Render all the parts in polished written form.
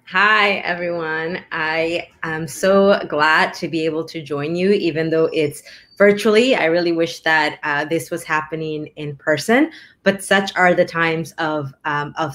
Hi, everyone. I am so glad to be able to join you, even though it's virtually. I really wish that this was happening in person, but such are the times of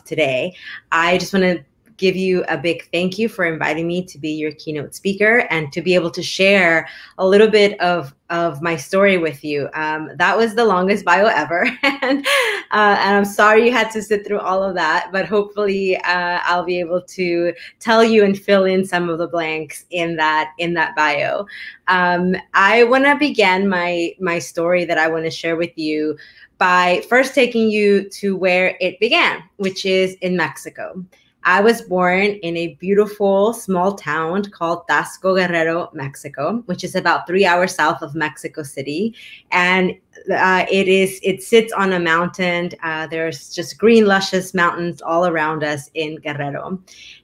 today. I just want to give you a big thank you for inviting me to be your keynote speaker and to be able to share a little bit of my story with you. That was the longest bio ever, and I'm sorry you had to sit through all of that, but hopefully I'll be able to tell you and fill in some of the blanks in that bio. I want to begin my story that I want to share with you by first taking you to where it began, which is in Mexico. I was born in a beautiful small town called Tasco Guerrero, Mexico, which is about 3 hours south of Mexico City, and it sits on a mountain. There's just green, luscious mountains all around us in Guerrero,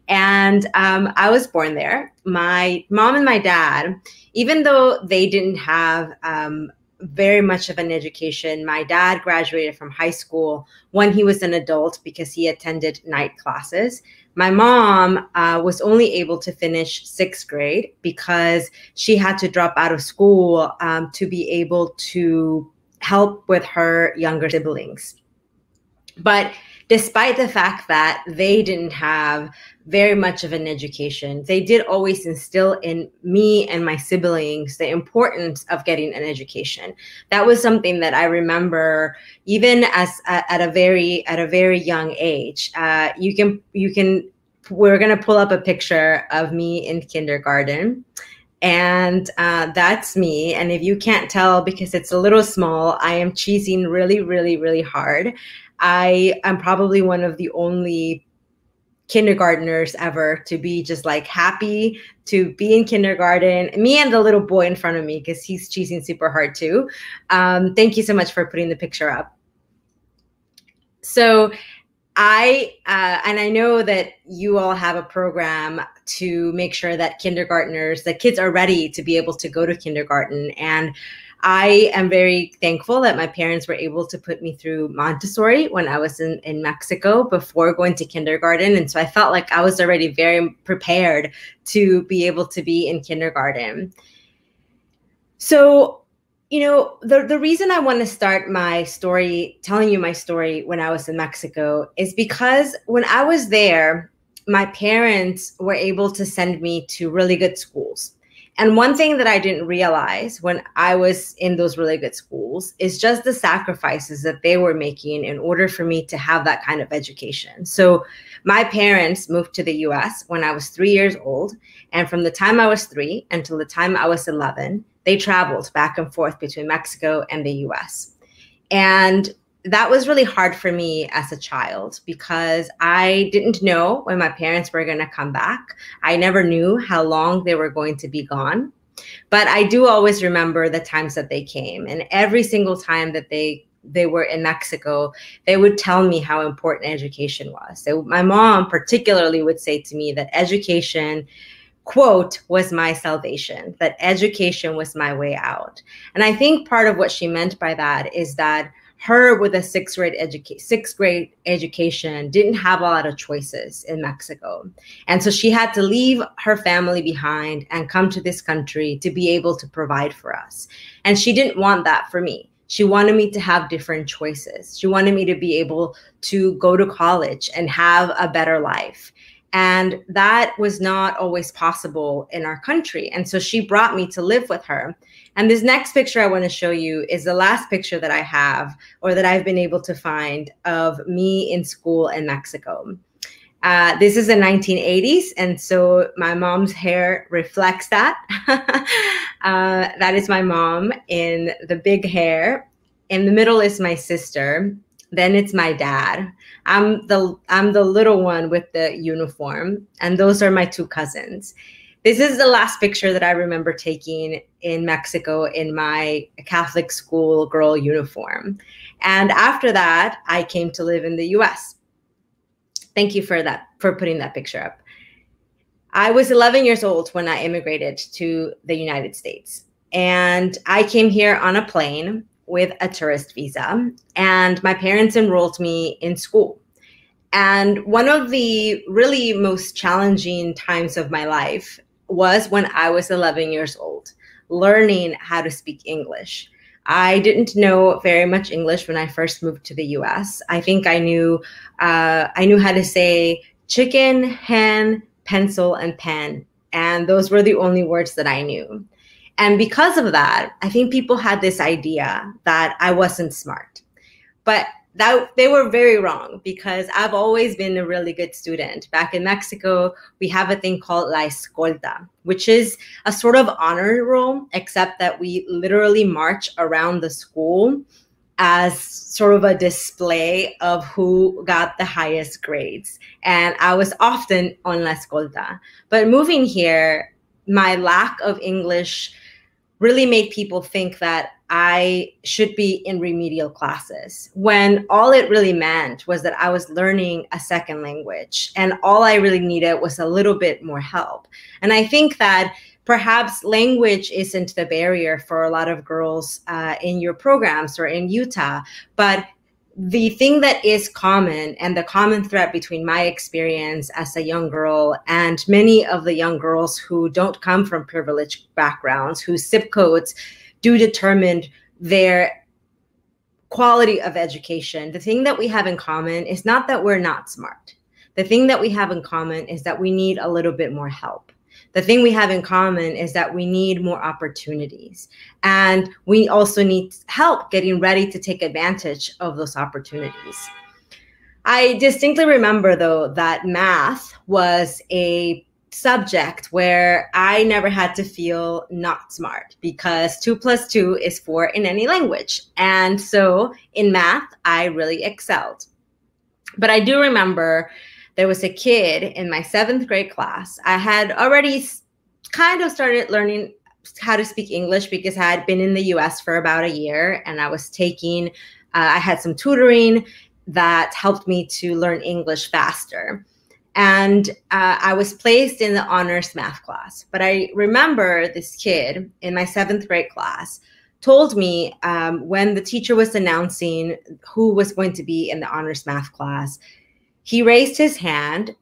and I was born there. My mom and my dad, even though they didn't have very much of an education. My dad graduated from high school when he was an adult because he attended night classes. My mom was only able to finish sixth grade because she had to drop out of school to be able to help with her younger siblings. But despite the fact that they didn't have very much of an education, they did always instill in me and my siblings the importance of getting an education. That was something that I remember even as at a very young age. We're gonna pull up a picture of me in kindergarten. And that's me. And if you can't tell because it's a little small, I am cheesing really, really, really hard. I am probably one of the only kindergartners ever to be just like happy to be in kindergarten. Me and the little boy in front of me, because he's cheesing super hard too. Thank you so much for putting the picture up. So and I know that you all have a program to make sure that the kids are ready to be able to go to kindergarten. And I am very thankful that my parents were able to put me through Montessori when I was in Mexico before going to kindergarten. And so I felt like I was already very prepared to be able to be in kindergarten. So, the reason I want to start my story, telling you my story when I was in Mexico, is because when I was there, my parents were able to send me to really good schools. And one thing that I didn't realize when I was in those really good schools is just the sacrifices that they were making in order for me to have that kind of education. So my parents moved to the US when I was 3 years old. And from the time I was 3 until the time I was 11, they traveled back and forth between Mexico and the US. And that was really hard for me as a child because I didn't know when my parents were going to come back. I never knew how long they were going to be gone. But I do always remember the times that they came. And every single time that they were in Mexico, they would tell me how important education was. So my mom particularly would say to me that education, quote, was my salvation, that education was my way out. And I think part of what she meant by that is that her with a sixth grade education didn't have a lot of choices in Mexico. And so she had to leave her family behind and come to this country to be able to provide for us. And she didn't want that for me. She wanted me to have different choices. She wanted me to be able to go to college and have a better life. And that was not always possible in our country. And so she brought me to live with her. And this next picture I want to show you is the last picture that I have or that I've been able to find of me in school in Mexico. This is the 1980s. And so my mom's hair reflects that. That is my mom in the big hair. In the middle is my sister. Then it's my dad. I'm the little one with the uniform, and those are my two cousins. This is the last picture that I remember taking in Mexico in my Catholic school girl uniform. And after that, I came to live in the US. Thank you for putting that picture up. I was 11 years old when I immigrated to the United States. And I came here on a plane with a tourist visa, and my parents enrolled me in school. And one of the really most challenging times of my life was when I was 11 years old, learning how to speak English. I didn't know very much English when I first moved to the US. I think I knew how to say chicken, hen, pencil, and pen. And those were the only words that I knew. And because of that, I think people had this idea that I wasn't smart. But they were very wrong, because I've always been a really good student. Back in Mexico, we have a thing called la escolta, which is a sort of honor roll, except that we literally march around the school as sort of a display of who got the highest grades. And I was often on la escolta. But moving here, my lack of English really made people think that I should be in remedial classes, when all it really meant was that I was learning a second language, and all I really needed was a little bit more help. And I think that perhaps language isn't the barrier for a lot of girls in your programs or in Utah, but the thing that is common, and the common thread between my experience as a young girl and many of the young girls who don't come from privileged backgrounds, whose zip codes do determine their quality of education, the thing that we have in common is not that we're not smart. The thing that we have in common is that we need a little bit more help. The thing we have in common is that we need more opportunities, and we also need help getting ready to take advantage of those opportunities. I distinctly remember, though, that math was a subject where I never had to feel not smart, because 2 + 2 is 4 in any language. And so in math, I really excelled. But I do remember there was a kid in my 7th grade class. I had already kind of started learning how to speak English because I had been in the US for about a year, and I was taking, I had some tutoring that helped me to learn English faster. And I was placed in the honors math class. But I remember this kid in my 7th grade class told me when the teacher was announcing who was going to be in the honors math class, he raised his hand,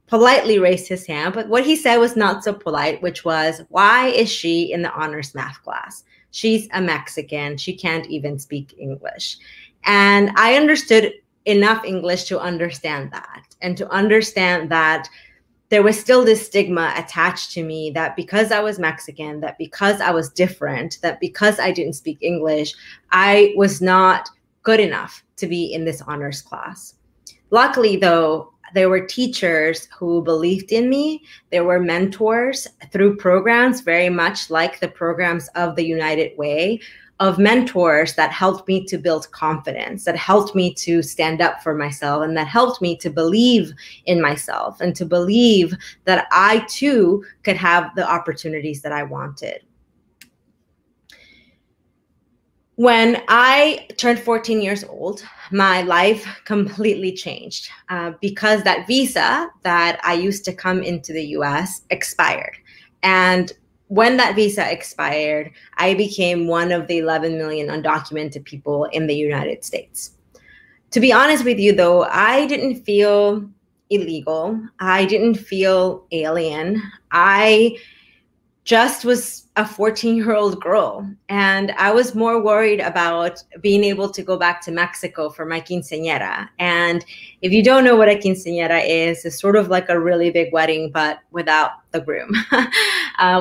politely raised his hand, but what he said was not so polite, which was, "Why is she in the honors math class? She's a Mexican. She can't even speak English." And I understood enough English to understand that, and to understand that there was still this stigma attached to me that because I was Mexican, that because I was different, that because I didn't speak English, I was not good enough to be in this honors class. Luckily, though, there were teachers who believed in me. There were mentors through programs very much like the programs of the United Way, of mentors that helped me to build confidence, that helped me to stand up for myself, and that helped me to believe in myself and to believe that I too could have the opportunities that I wanted. When I turned 14 years old, my life completely changed because that visa that I used to come into the US expired. And when that visa expired, I became one of the 11 million undocumented people in the United States. To be honest with you, though, I didn't feel illegal. I didn't feel alien. I just was a 14-year-old girl, and I was more worried about being able to go back to Mexico for my quinceañera. And if you don't know what a quinceañera is, it's sort of like a really big wedding, but without the groom.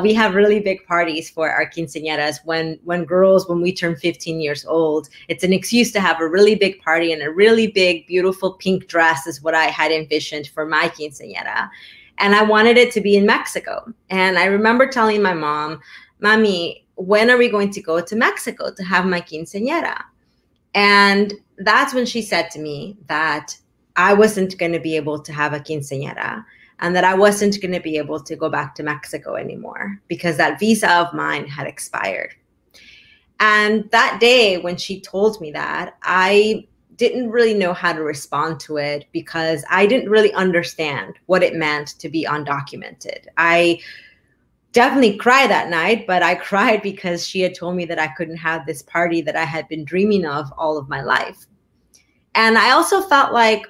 We have really big parties for our quinceañeras when we turn 15 years old. It's an excuse to have a really big party, and a really big, beautiful pink dress is what I had envisioned for my quinceañera. And I wanted it to be in Mexico. And I remember telling my mom, "Mommy, when are we going to go to Mexico to have my quinceañera?" And that's when she said to me that I wasn't going to be able to have a quinceañera, and that I wasn't going to be able to go back to Mexico anymore because that visa of mine had expired. And that day when she told me that, I didn't really know how to respond to it because I didn't really understand what it meant to be undocumented. I definitely cried that night, but I cried because she had told me that I couldn't have this party that I had been dreaming of all of my life. And I also felt like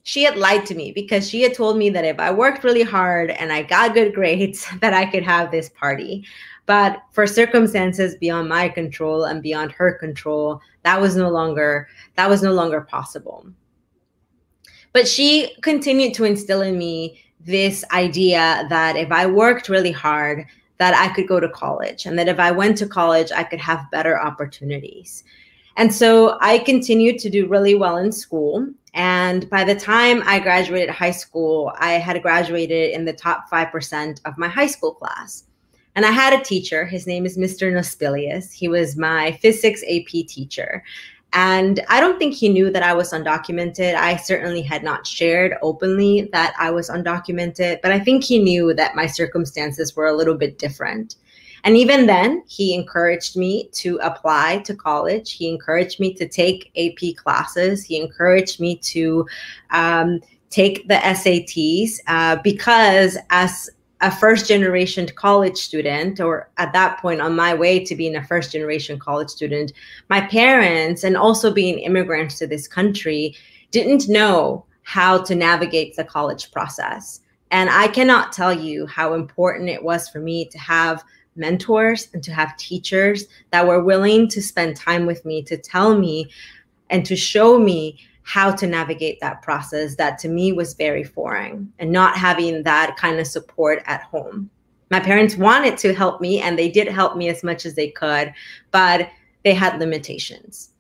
she had lied to me, because she had told me that if I worked really hard and I got good grades, that I could have this party. But for circumstances beyond my control and beyond her control, that was no longer possible. But she continued to instill in me this idea that if I worked really hard, that I could go to college, and that if I went to college, I could have better opportunities. And so I continued to do really well in school. And by the time I graduated high school, I had graduated in the top 5% of my high school class. And I had a teacher. His name is Mr. Nospilius. He was my physics AP teacher. And I don't think he knew that I was undocumented. I certainly had not shared openly that I was undocumented, but I think he knew that my circumstances were a little bit different. And even then, he encouraged me to apply to college. He encouraged me to take AP classes. He encouraged me to take the SATs because as a first-generation college student, or at that point on my way to being a first-generation college student, my parents, and also being immigrants to this country, didn't know how to navigate the college process. And I cannot tell you how important it was for me to have mentors and to have teachers that were willing to spend time with me, to tell me and to show me how to navigate that process that to me was very foreign, and not having that kind of support at home. My parents wanted to help me, and they did help me as much as they could, but they had limitations.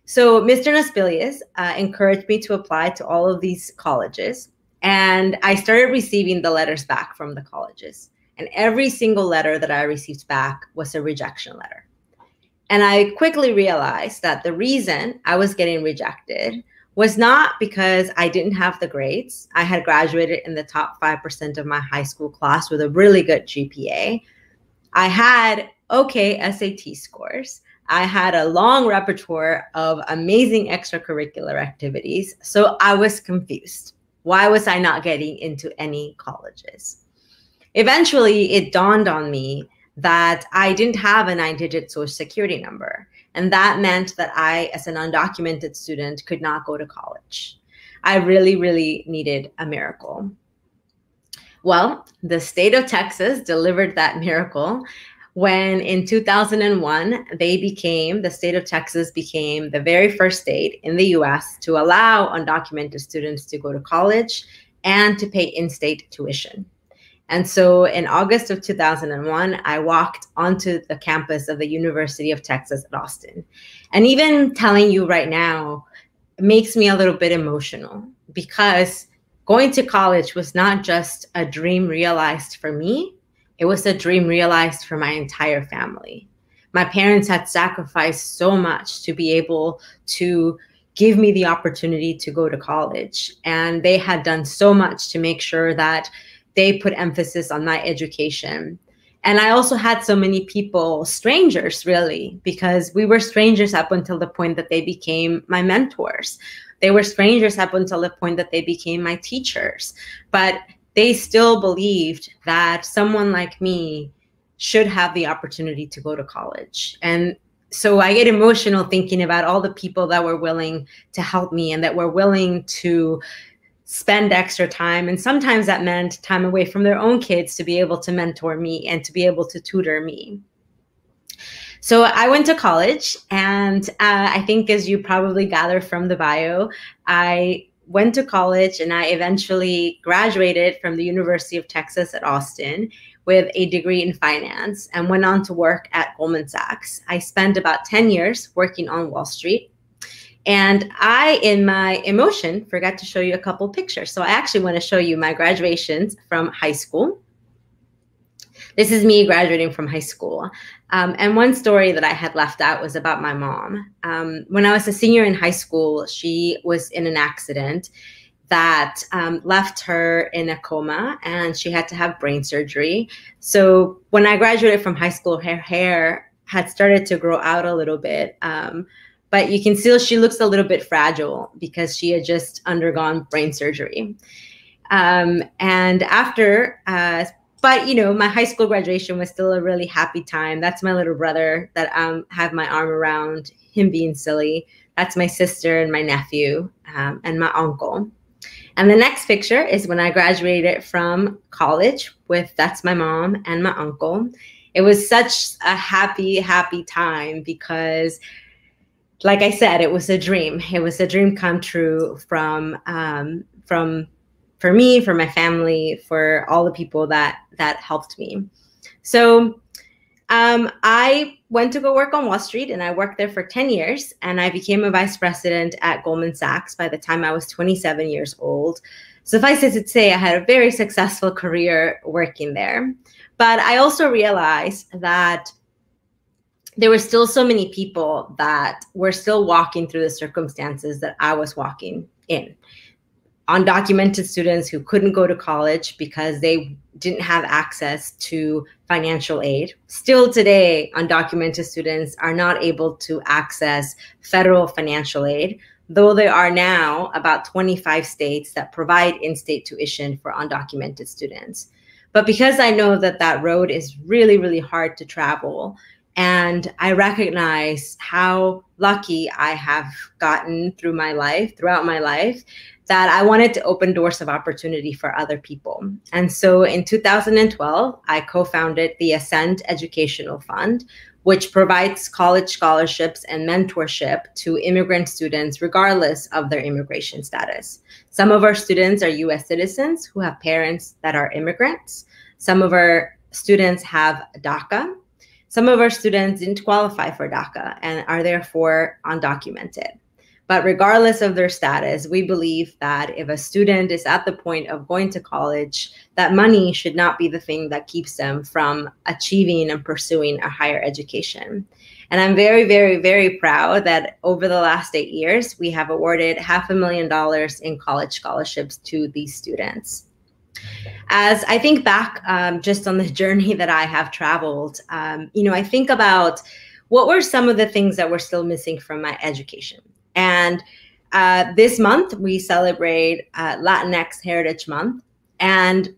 So Mr. Nospilius encouraged me to apply to all of these colleges, and I started receiving the letters back from the colleges. And every single letter that I received back was a rejection letter. And I quickly realized that the reason I was getting rejected was not because I didn't have the grades. I had graduated in the top 5% of my high school class with a really good GPA. I had okay SAT scores. I had a long repertoire of amazing extracurricular activities. So I was confused. Why was I not getting into any colleges? Eventually, it dawned on me that I didn't have a 9-digit social security number. And that meant that I, as an undocumented student, could not go to college. I really, really needed a miracle. Well, the state of Texas delivered that miracle when in 2001, the state of Texas became the very first state in the US to allow undocumented students to go to college and to pay in-state tuition. And so in August of 2001, I walked onto the campus of the University of Texas at Austin. And even telling you right now makes me a little bit emotional, because going to college was not just a dream realized for me, it was a dream realized for my entire family. My parents had sacrificed so much to be able to give me the opportunity to go to college. And they had done so much to make sure that they put emphasis on my education. And I also had so many people, strangers really, because we were strangers up until the point that they became my mentors. They were strangers up until the point that they became my teachers. But they still believed that someone like me should have the opportunity to go to college. And so I get emotional thinking about all the people that were willing to help me and that were willing to spend extra time. And sometimes that meant time away from their own kids to be able to mentor me and to be able to tutor me. So I went to college, and I think, as you probably gather from the bio, I went to college and I eventually graduated from the University of Texas at Austin with a degree in finance and went on to work at Goldman Sachs. I spent about 10 years working on Wall Street. And I, in my emotion, forgot to show you a couple pictures. So I actually want to show you my graduations from high school. This is me graduating from high school. And one story that I had left out was about my mom. When I was a senior in high school, she was in an accident that left her in a coma, and she had to have brain surgery. So when I graduated from high school, her hair had started to grow out a little bit. But you can see she looks a little bit fragile because she had just undergone brain surgery. And after, but you know, my high school graduation was still a really happy time. That's my little brother that I have my arm around, him being silly. That's my sister and my nephew and my uncle. And the next picture is when I graduated from college that's my mom and my uncle. It was such a happy, happy time because, like I said, it was a dream. It was a dream come true for me, for my family, for all the people that helped me. So I went to go work on Wall Street, and I worked there for 10 years, and I became a vice president at Goldman Sachs by the time I was 27 years old. Suffice it to say, I had a very successful career working there. But I also realized that there were still so many people that were still walking through the circumstances that I was walking in. Undocumented students who couldn't go to college because they didn't have access to financial aid. Still today, undocumented students are not able to access federal financial aid, though there are now about 25 states that provide in-state tuition for undocumented students. But because I know that that road is really, really hard to travel, and I recognize how lucky I have gotten throughout my life, that I wanted to open doors of opportunity for other people. And so in 2012, I co-founded the Ascend Educational Fund, which provides college scholarships and mentorship to immigrant students, regardless of their immigration status. Some of our students are US citizens who have parents that are immigrants. Some of our students have DACA. Some of our students didn't qualify for DACA and are therefore undocumented. But regardless of their status, we believe that if a student is at the point of going to college, that money should not be the thing that keeps them from achieving and pursuing a higher education. And I'm very, very, very proud that over the last 8 years, we have awarded $500,000 in college scholarships to these students. As I think back just on the journey that I have traveled, I think about what were some of the things that were still missing from my education. And this month, we celebrate Latinx Heritage Month. And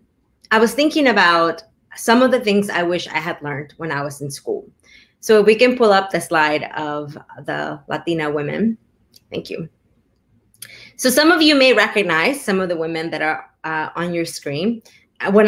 I was thinking about some of the things I wish I had learned when I was in school. So if we can pull up the slide of the Latina women. Thank you. So some of you may recognize some of the women that are on your screen. When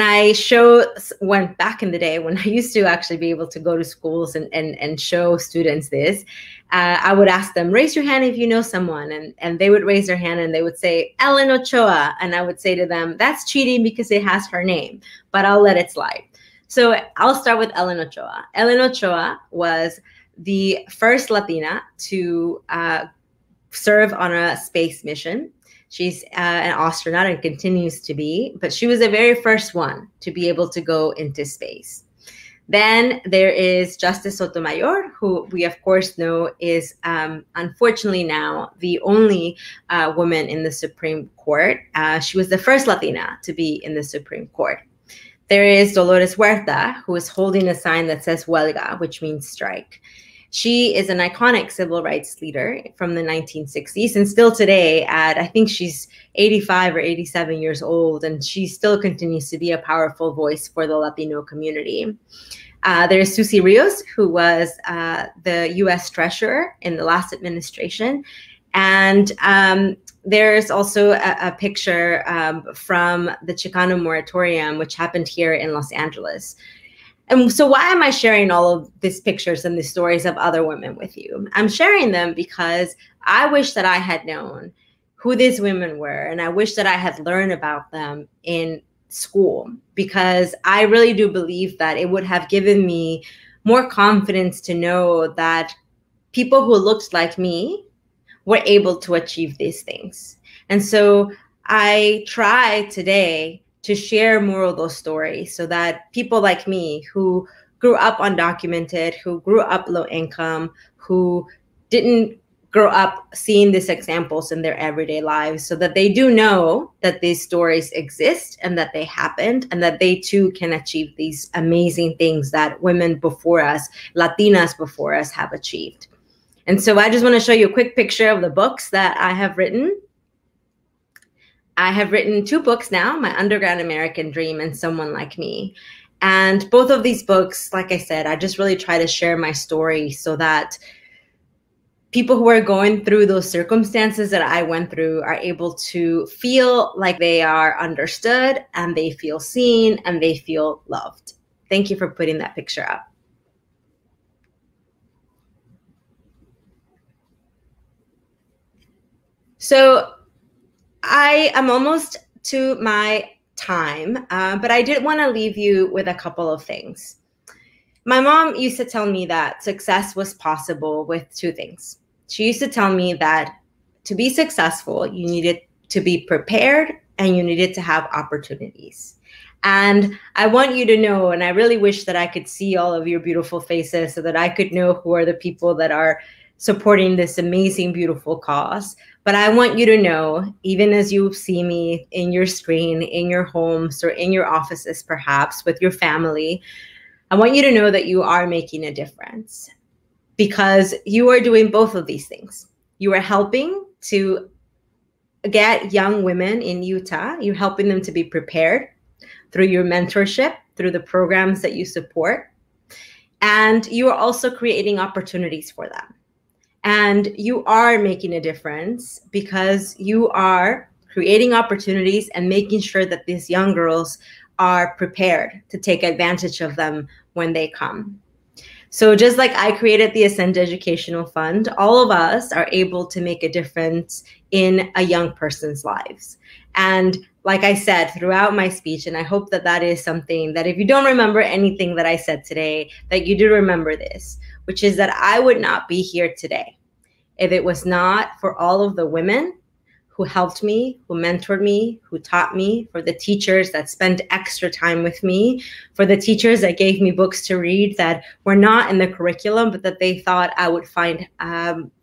back in the day, when I used to actually be able to go to schools and show students this, I would ask them, raise your hand if you know someone. And they would raise their hand and they would say, Ellen Ochoa. And I would say to them, that's cheating because it has her name, but I'll let it slide. So I'll start with Ellen Ochoa. Ellen Ochoa was the first Latina to serve on a space mission. She's an astronaut and continues to be, but she was the very first one to be able to go into space. Then there is Justice Sotomayor, who we of course know is unfortunately now the only woman in the Supreme Court. She was the first Latina to be in the Supreme Court. There is Dolores Huerta, who is holding a sign that says huelga, which means strike. She is an iconic civil rights leader from the 1960s, and still today I think she's 85 or 87 years old, and she still continues to be a powerful voice for the Latino community. There's Susie Rios, who was the US Treasurer in the last administration. And there's also a picture from the Chicano moratorium, which happened here in Los Angeles. And so why am I sharing all of these pictures and these stories of other women with you? I'm sharing them because I wish that I had known who these women were, and I wish that I had learned about them in school, because I really do believe that it would have given me more confidence to know that people who looked like me were able to achieve these things. And so I try today to share more of those stories so that people like me who grew up undocumented, who grew up low income, who didn't grow up seeing these examples in their everyday lives, so that they do know that these stories exist and that they happened, and that they too can achieve these amazing things that women before us, Latinas before us, have achieved. And so I just want to show you a quick picture of the books that I have written. I have written 2 books now, My Underground American Dream and Someone Like Me. And both of these books, like I said, I just really try to share my story so that people who are going through those circumstances that I went through are able to feel like they are understood and they feel seen and they feel loved. Thank you for putting that picture up. So I am almost to my time, but I did want to leave you with a couple of things. My mom used to tell me that success was possible with two things. She used to tell me that to be successful, you needed to be prepared and you needed to have opportunities. And I want you to know, and I really wish that I could see all of your beautiful faces so that I could know who are the people that are supporting this amazing, beautiful cause. But I want you to know, even as you see me in your screen, in your homes or in your offices, perhaps with your family, I want you to know that you are making a difference because you are doing both of these things. You are helping to get young women in Utah. You're helping them to be prepared through your mentorship, through the programs that you support. And you are also creating opportunities for them. And you are making a difference because you are creating opportunities and making sure that these young girls are prepared to take advantage of them when they come. So just like I created the Ascend Educational Fund, all of us are able to make a difference in a young person's lives. And like I said throughout my speech, and I hope that that is something that if you don't remember anything that I said today, that you do remember this, which is that I would not be here today if it was not for all of the women who helped me, who mentored me, who taught me, for the teachers that spent extra time with me, for the teachers that gave me books to read that were not in the curriculum, but that they thought I would find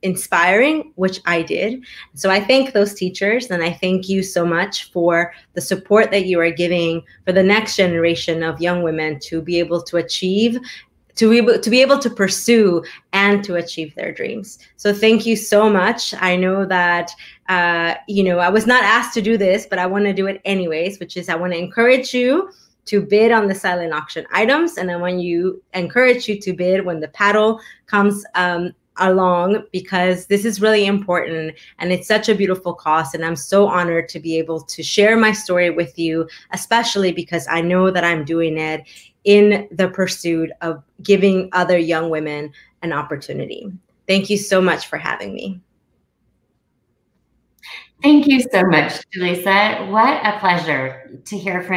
inspiring, which I did. So I thank those teachers, and I thank you so much for the support that you are giving for the next generation of young women to be able to achieve, to be able to pursue and to achieve their dreams. So thank you so much. I know that, I was not asked to do this, but I want to do it anyways, which is I want to encourage you to bid on the silent auction items. And I want to encourage you to bid when the paddle comes along, because this is really important and it's such a beautiful cause. And I'm so honored to be able to share my story with you, especially because I know that I'm doing it in the pursuit of giving other young women an opportunity. Thank you so much for having me. Thank you so much, Julissa. What a pleasure to hear from